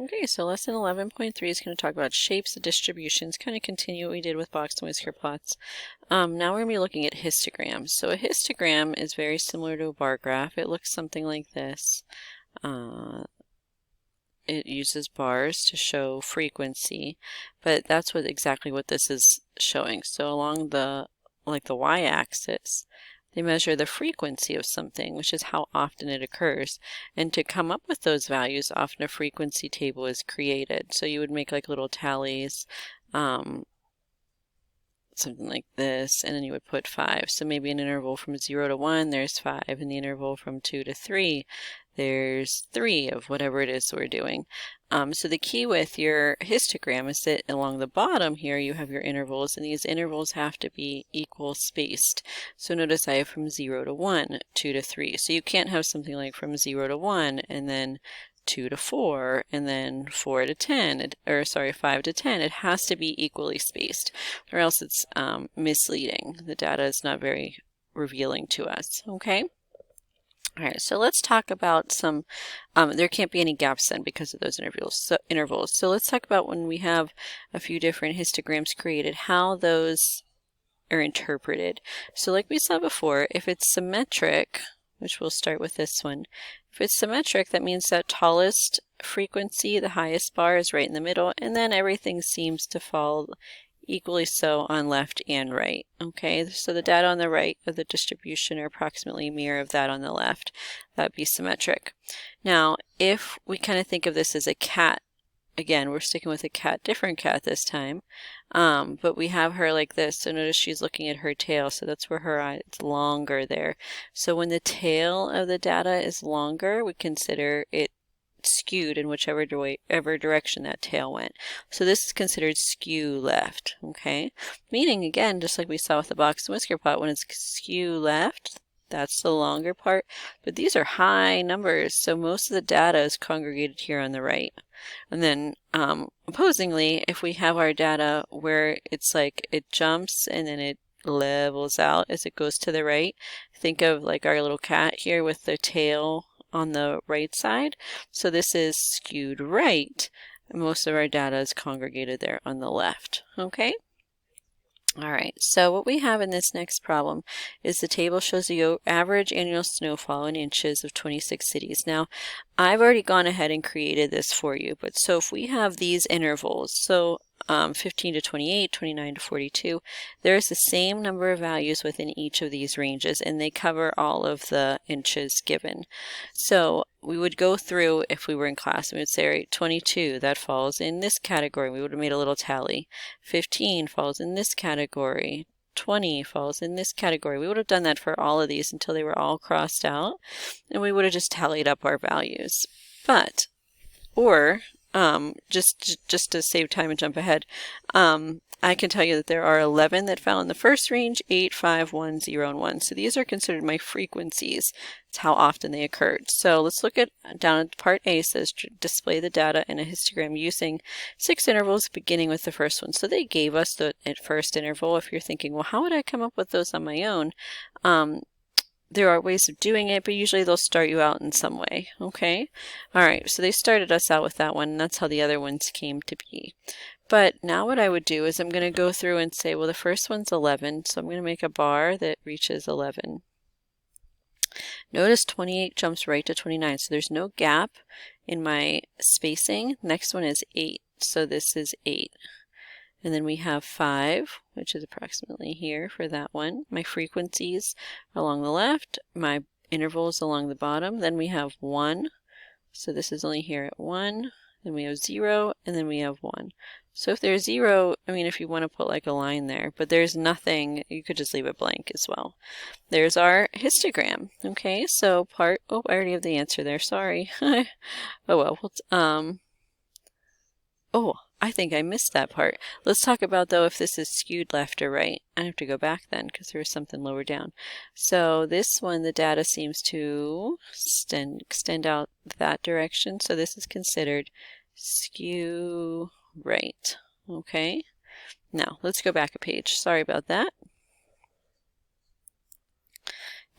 Okay, so lesson 11.3 is going to talk about shapes and distributions, kind of continue what we did with box and whisker plots. Now we're going to be looking at histograms. So a histogram is very similar to a bar graph. It looks something like this. It uses bars to show frequency, but that's exactly what this is showing. So along the y-axis, they measure the frequency of something, which is how often it occurs. And to come up with those values, often a frequency table is created. So you would make like little tallies, something like this, and then you would put 5. So maybe an interval from 0 to 1, there's 5. In the interval from 2 to 3, there's 3 of whatever it is we're doing. So the key with your histogram is that along the bottom here you have your intervals, and these intervals have to be equal spaced. So notice I have from 0 to 1, 2 to 3. So you can't have something like from 0 to 1 and then 2 to 4 and then 4 to 10, or sorry, 5 to 10. It has to be equally spaced, or else it's misleading. The data is not very revealing to us. Okay. All right, so let's talk about some, there can't be any gaps then because of those intervals. So let's talk about when we have a few different histograms created, how those are interpreted. So like we saw before, if it's symmetric, which we'll start with this one, if it's symmetric, that means that tallest frequency, the highest bar, is right in the middle, and then everything seems to fall equally so on left and right. Okay, so the data on the right of the distribution are approximately a mirror of that on the left. That would be symmetric. Now, if we kind of think of this as a cat, again, we're sticking with a cat, different cat this time, but we have her like this. So notice she's looking at her tail, so that's where her eye is longer there. So when the tail of the data is longer, we consider it skewed in whichever direction that tail went. So this is considered skew left, okay? Meaning, again, just like we saw with the box and whisker plot, when it's skew left, that's the longer part, but these are high numbers, so most of the data is congregated here on the right. And then opposingly, if we have our data where it's like it jumps and then it levels out as it goes to the right, think of like our little cat here with the tail on the right side. So this is skewed right. Most of our data is congregated there on the left. Okay? All right, so what we have in this next problem is the table shows the average annual snowfall in inches of 26 cities. Now, I've already gone ahead and created this for you, but so if we have these intervals, so 15 to 28, 29 to 42, there's the same number of values within each of these ranges, and they cover all of the inches given. So we would go through, if we were in class, and we would say, all right, 22, that falls in this category. We would have made a little tally. 15 falls in this category. 20 falls in this category. We would have done that for all of these until they were all crossed out, and we would have just tallied up our values. But, or, just to save time and jump ahead, I can tell you that there are 11 that fell in the first range, 8, 5, 1, 0, and 1. So these are considered my frequencies. It's how often they occurred. So let's look at down at part A. It says display the data in a histogram using 6 intervals beginning with the first one. So they gave us the first interval. If you're thinking, well, how would I come up with those on my own? There are ways of doing it, but usually they'll start you out in some way, okay? All right, so they started us out with that one, and that's how the other ones came to be. But now what I would do is I'm going to go through and say, well, the first one's 11, so I'm going to make a bar that reaches 11. Notice 28 jumps right to 29, so there's no gap in my spacing. Next one is 8, so this is 8. And then we have 5, which is approximately here for that one. My frequencies along the left, my intervals along the bottom. Then we have 1, so this is only here at 1. Then we have 0, and then we have 1. So if there's 0, I mean, if you want to put like a line there, but there's nothing, you could just leave it blank as well. There's our histogram. Okay, so I already have the answer there, sorry. Oh well, I think I missed that part. Let's talk about, though, if this is skewed left or right. I have to go back then because there was something lower down. So this one, the data seems to extend out that direction. So this is considered skew right. Okay. Now, let's go back a page. Sorry about that.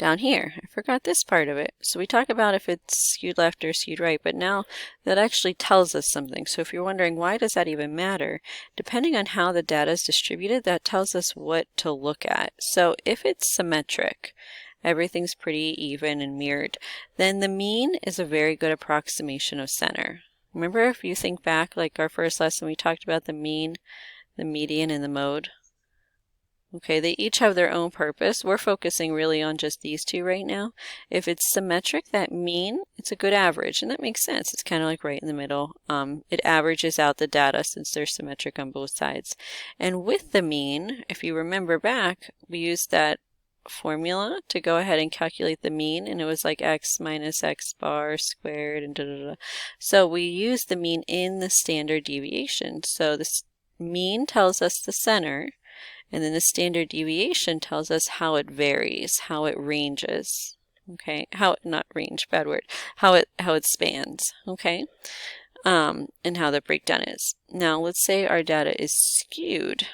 down here. I forgot this part of it. So we talk about if it's skewed left or skewed right, but now that actually tells us something. So if you're wondering why does that even matter, depending on how the data is distributed, that tells us what to look at. So if it's symmetric, everything's pretty even and mirrored, then the mean is a very good approximation of center. Remember, if you think back, like our first lesson, we talked about the mean, the median, and the mode. Okay, they each have their own purpose. We're focusing really on just these two right now. If it's symmetric, that mean, it's a good average, and that makes sense. It's kind of like right in the middle. It averages out the data since they're symmetric on both sides. And with the mean, if you remember back, we used that formula to go ahead and calculate the mean, and it was like x minus x bar squared and da-da-da. So we use the mean in the standard deviation. So this mean tells us the center, and then the standard deviation tells us how it varies, how it ranges. Okay, not range, bad word, how it spans. Okay, and how the breakdown is. Now let's say our data is skewed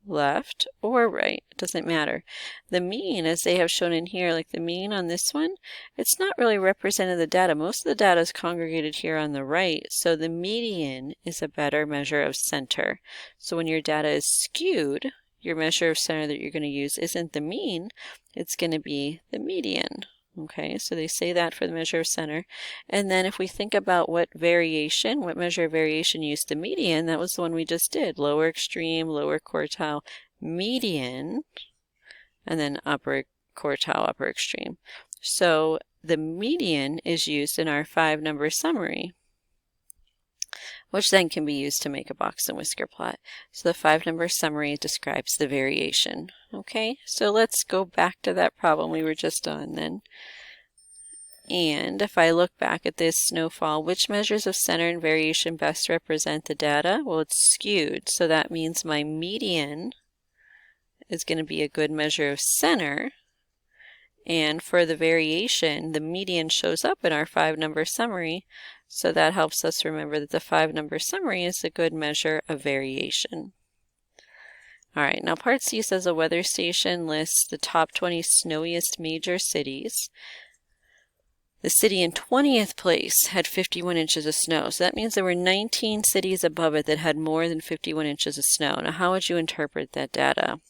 left or right, it doesn't matter. The mean, as they have shown in here, like the mean on this one, it's not really representing the data. Most of the data is congregated here on the right, so the median is a better measure of center. So when your data is skewed, your measure of center that you're going to use isn't the mean, it's going to be the median. Okay, so they say that for the measure of center. And then if we think about what measure of variation used the median, that was the one we just did. Lower extreme, lower quartile, median, and then upper quartile, upper extreme. So the median is used in our 5-number summary, which then can be used to make a box and whisker plot. So the 5-number summary describes the variation. Okay, so let's go back to that problem we were just on then. And if I look back at this snowfall, which measures of center and variation best represent the data? Well, it's skewed, so that means my median is going to be a good measure of center. And for the variation, the median shows up in our 5-number summary, so that helps us remember that the 5-number summary is a good measure of variation. All right, now part C says a weather station lists the top 20 snowiest major cities. The city in 20th place had 51 inches of snow, so that means there were 19 cities above it that had more than 51 inches of snow. Now, how would you interpret that data?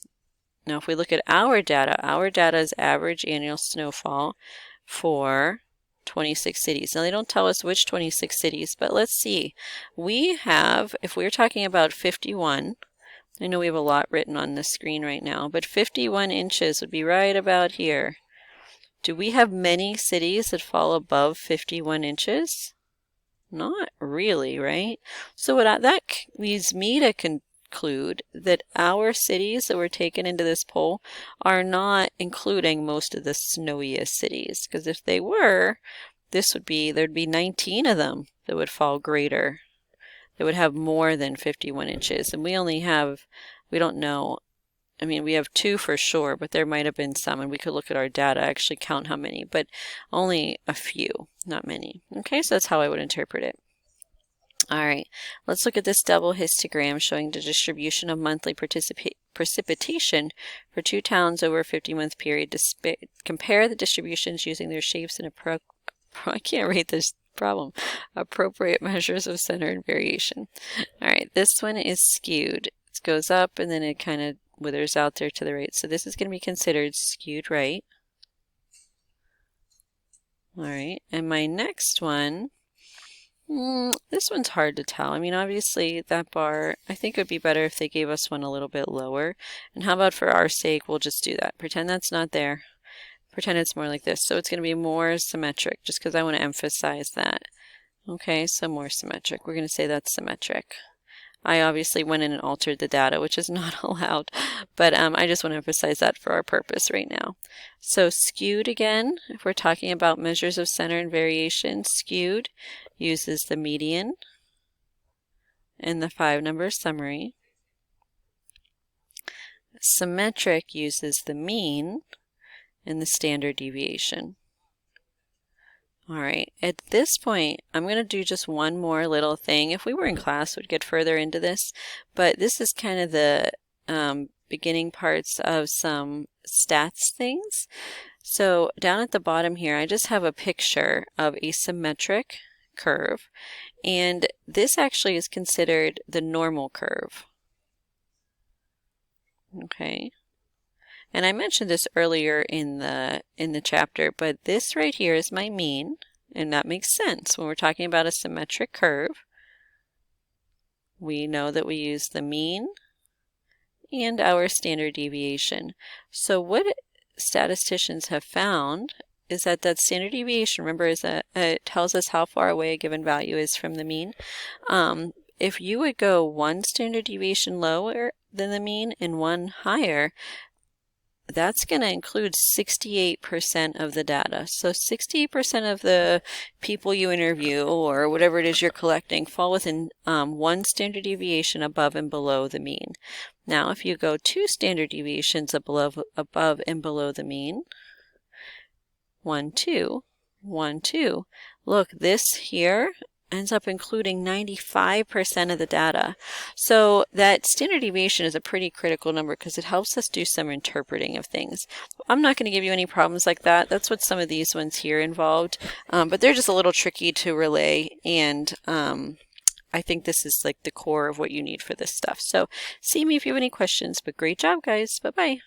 Now, if we look at our data is average annual snowfall for 26 cities. Now, they don't tell us which 26 cities, but let's see. We have, if we're talking about 51, I know we have a lot written on the screen right now, but 51 inches would be right about here. Do we have many cities that fall above 51 inches? Not really, right? So that leads me to conclude that our cities that were taken into this poll are not including most of the snowiest cities, because if they were, there'd be 19 of them that would fall greater, that would have more than 51 inches, and we don't know. I mean, we have 2 for sure, but there might have been some, and we could look at our data, actually count how many, but only a few, not many. Okay, so that's how I would interpret it. All right, let's look at this double histogram showing the distribution of monthly precipitation for 2 towns over a 50-month period. Compare the distributions using their shapes and I can't read this problem. Appropriate measures of center and variation. All right, this one is skewed. It goes up and then it kind of withers out there to the right. So this is going to be considered skewed right. All right, and my next one, this one's hard to tell. I mean, obviously that bar, I think it would be better if they gave us one a little bit lower. And how about for our sake, we'll just do that. Pretend that's not there. Pretend it's more like this. So it's going to be more symmetric, just because I want to emphasize that. Okay, so more symmetric. We're going to say that's symmetric. I obviously went in and altered the data, which is not allowed, but I just want to emphasize that for our purpose right now. So skewed again, if we're talking about measures of center and variation, skewed uses the median and the 5-number summary. Symmetric uses the mean and the standard deviation. All right, at this point, I'm going to do just one more little thing. If we were in class, we'd get further into this, but this is kind of the beginning parts of some stats things. So down at the bottom here, I just have a picture of a symmetric curve, and this actually is considered the normal curve. Okay. And I mentioned this earlier in the chapter, but this right here is my mean, and that makes sense. When we're talking about a symmetric curve, we know that we use the mean and our standard deviation. So what statisticians have found is that standard deviation, remember, it tells us how far away a given value is from the mean. If you would go one standard deviation lower than the mean and one higher, that's going to include 68% of the data. So 68% of the people you interview or whatever it is you're collecting fall within one standard deviation above and below the mean. Now, if you go 2 standard deviations above and below the mean, 1, 2, 1, 2. Look, this here ends up including 95% of the data. So that standard deviation is a pretty critical number because it helps us do some interpreting of things. I'm not going to give you any problems like that. That's what some of these ones here involved, but they're just a little tricky to relay, and I think this is like the core of what you need for this stuff. So see me if you have any questions, but great job, guys. Bye-bye.